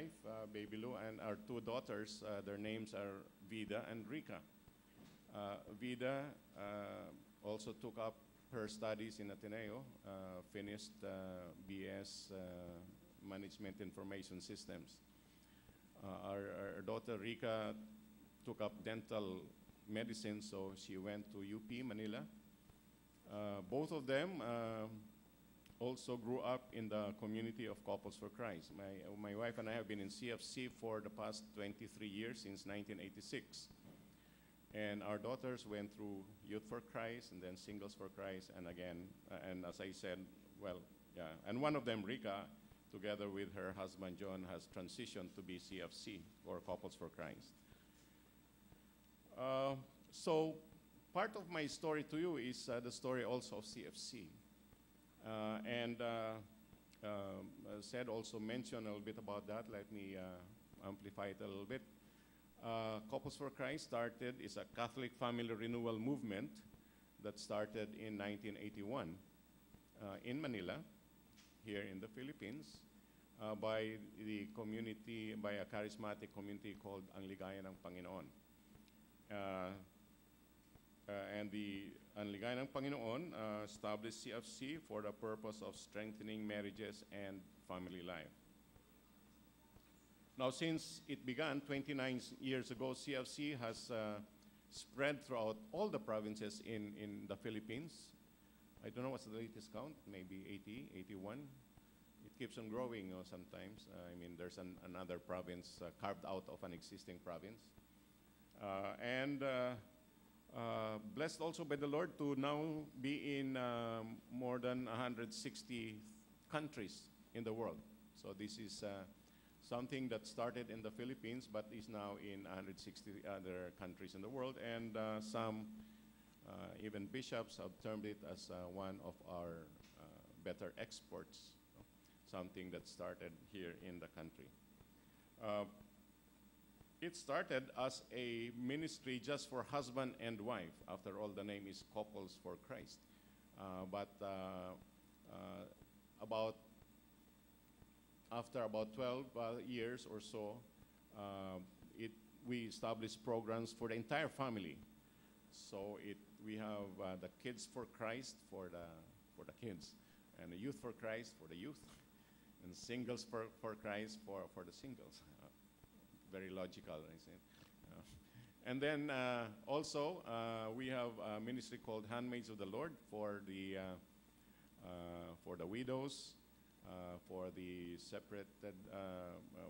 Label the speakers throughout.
Speaker 1: wife, Baby Lou, and our two daughters. Their names are Vida and Rika. Vida also took up her studies in Ateneo, finished BS Management Information Systems. Our daughter Rika took up dental medicine, so she went to UP Manila. Both of them also grew up in the community of Couples for Christ. My wife and I have been in CFC for the past 23 years, since 1986. And our daughters went through Youth for Christ and then Singles for Christ, and again, and as I said, well, yeah, and one of them, Rika, together with her husband John, has transitioned to be CFC, or Couples for Christ. So part of my story to you is the story also of CFC. Said also mentioned a little bit about that. Let me amplify it a little bit. Couples for Christ is a Catholic family renewal movement that started in 1981 in Manila, here in the Philippines, by a charismatic community called Ang Ligaya ng Panginoon. And the Ang Ligaya ng Panginoon established CFC for the purpose of strengthening marriages and family life. Now, since it began 29 years ago, CFC has spread throughout all the provinces in the Philippines. I don't know what's the latest count, maybe 80, 81. It keeps on growing sometimes. I mean, there's another province carved out of an existing province. Blessed also by the Lord to now be in more than 160 countries in the world. So this is something that started in the Philippines but is now in 160 other countries in the world, and some even bishops have termed it as one of our better exports, something that started here in the country. It started as a ministry just for husband and wife. After all, the name is Couples for Christ. After about 12 years or so, we established programs for the entire family. So we have the Kids for Christ for the kids, and the Youth for Christ for the youth, and Singles for Christ for the singles. Very logical, I think. And then also we have a ministry called Handmaids of the Lord for the widows, for the separated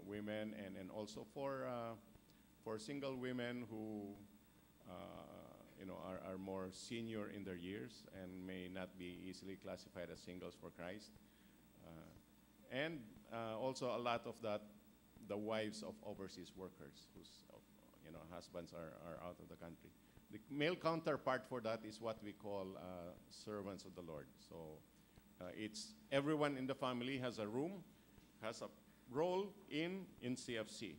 Speaker 1: women, and also for single women who are more senior in their years and may not be easily classified as singles for Christ. And also a lot of that, the wives of overseas workers whose husbands are out of the country. The male counterpart for that is what we call servants of the Lord. So it's everyone in the family has a room, has a role in CFC.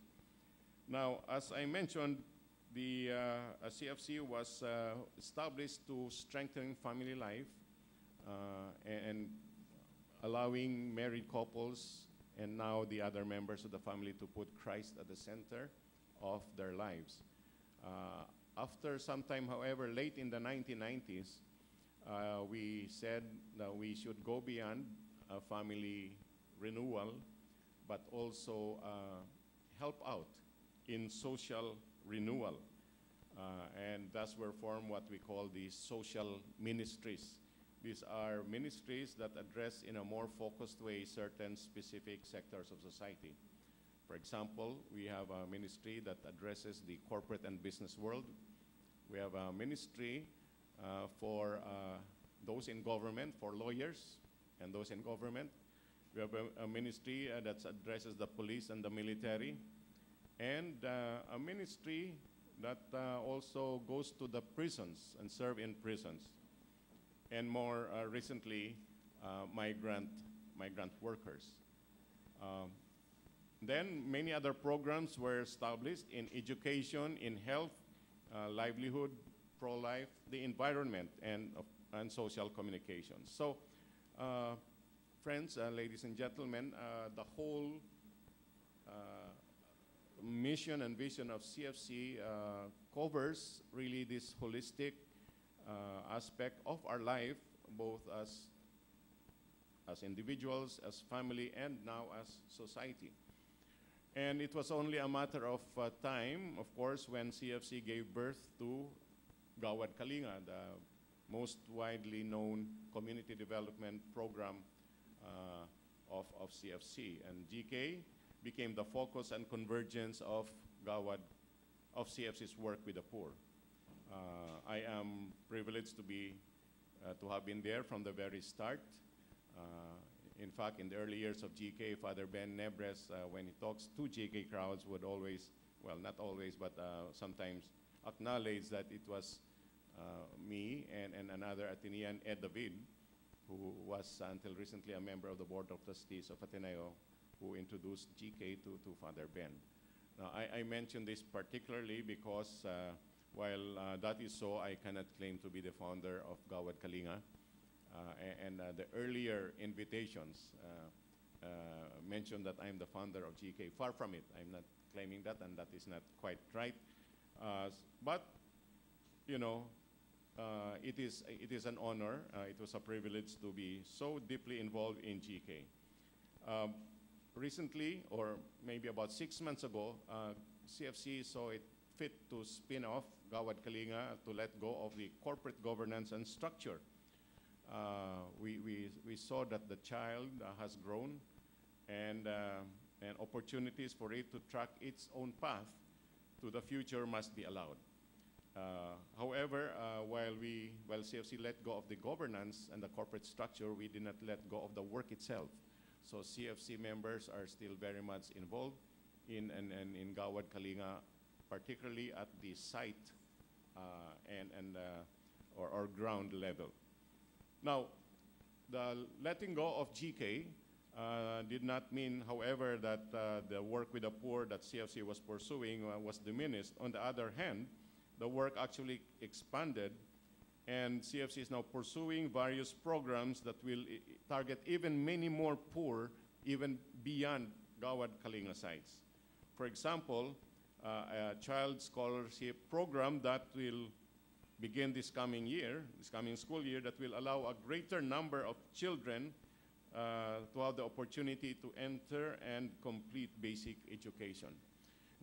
Speaker 1: Now, as I mentioned, the CFC was established to strengthen family life and allowing married couples and now the other members of the family to put Christ at the center of their lives. After some time, however, late in the 1990s, we said that we should go beyond family renewal, but also help out in social renewal. And thus were formed what we call the social ministries. These are ministries that address in a more focused way certain specific sectors of society. For example, we have a ministry that addresses the corporate and business world. We have a ministry for those in government, for lawyers and those in government. We have a ministry that addresses the police and the military, and a ministry that also goes to the prisons and serve in prisons, and more recently, migrant workers. Then many other programs were established in education, in health, livelihood, pro-life, the environment, and social communications. So, friends, ladies and gentlemen, the whole mission and vision of CFC covers really this holistic aspect of our life, both as individuals, as family, and now as society. And it was only a matter of time, of course, when CFC gave birth to Gawad Kalinga, the most widely known community development program of CFC. And GK became the focus and convergence of CFC's work with the poor. I am privileged to have been there from the very start. In fact, in the early years of GK, Father Ben Nebres, when he talks to GK crowds, would always, well, not always, but sometimes acknowledge that it was me and another Atenean, Ed David, who was until recently a member of the Board of Trustees of Ateneo, who introduced GK to Father Ben. Now, I mention this particularly because while that is so, I cannot claim to be the founder of Gawad Kalinga. The earlier invitations mentioned that I'm the founder of GK. Far from it. I'm not claiming that, and that is not quite right. But, you know, it is an honor. It was a privilege to be so deeply involved in GK. Recently, or maybe about 6 months ago, CFC saw it fit to spin off Gawad Kalinga to let go of the corporate governance and structure. We saw that the child has grown, and opportunities for it to track its own path to the future must be allowed. However, while CFC let go of the governance and the corporate structure, we did not let go of the work itself. So CFC members are still very much involved in Gawad Kalinga, particularly at the site or ground level. Now, the letting go of GK did not mean, however, that the work with the poor that CFC was pursuing was diminished. On the other hand, the work actually expanded, and CFC is now pursuing various programs that will target even many more poor, even beyond Gawad Kalinga sites. For example, a child scholarship program that will begin this coming school year, that will allow a greater number of children to have the opportunity to enter and complete basic education.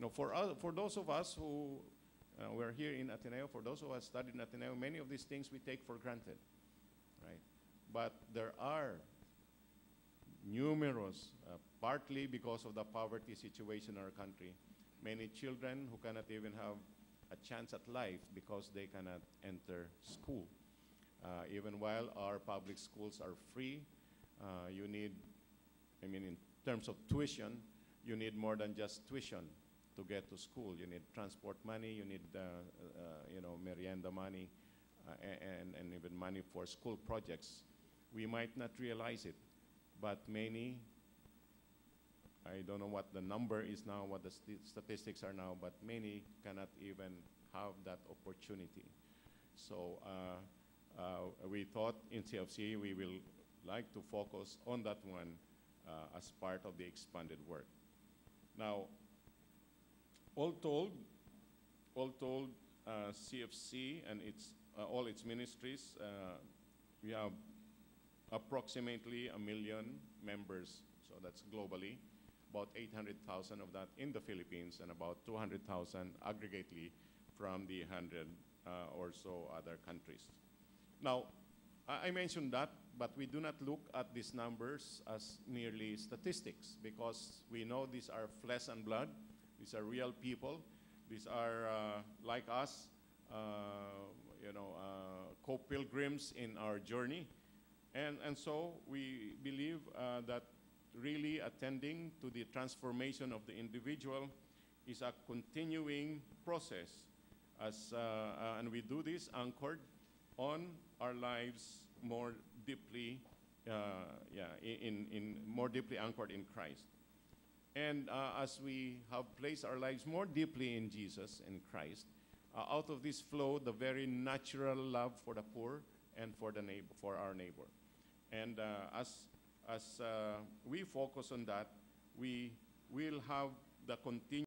Speaker 1: Now, for those of us who were here in Ateneo, for those who have studied in Ateneo, many of these things we take for granted, right? But there are numerous, partly because of the poverty situation in our country, many children who cannot even have a chance at life because they cannot enter school. Even while our public schools are free, you need, in terms of tuition, you need more than just tuition to get to school. You need transport money, you need, merienda money, and even money for school projects. We might not realize it, but many, I don't know what the number is now, what the statistics are now, but many cannot even have that opportunity. So we thought in CFC we will like to focus on that one as part of the expanded work. Now, all told, CFC and all its ministries, we have approximately 1 million members, so that's globally. About 800,000 of that in the Philippines, and about 200,000 aggregately from the 100 or so other countries. Now, I mentioned that, but we do not look at these numbers as merely statistics, because we know these are flesh and blood. These are real people. These are like us, co-pilgrims in our journey. And so we believe that really attending to the transformation of the individual is a continuing process, and we do this anchored on our lives more deeply, more deeply anchored in Christ. And as we have placed our lives more deeply in Jesus and Christ, out of this flow the very natural love for the poor and for our neighbor. And as we focus on that, we will have the continued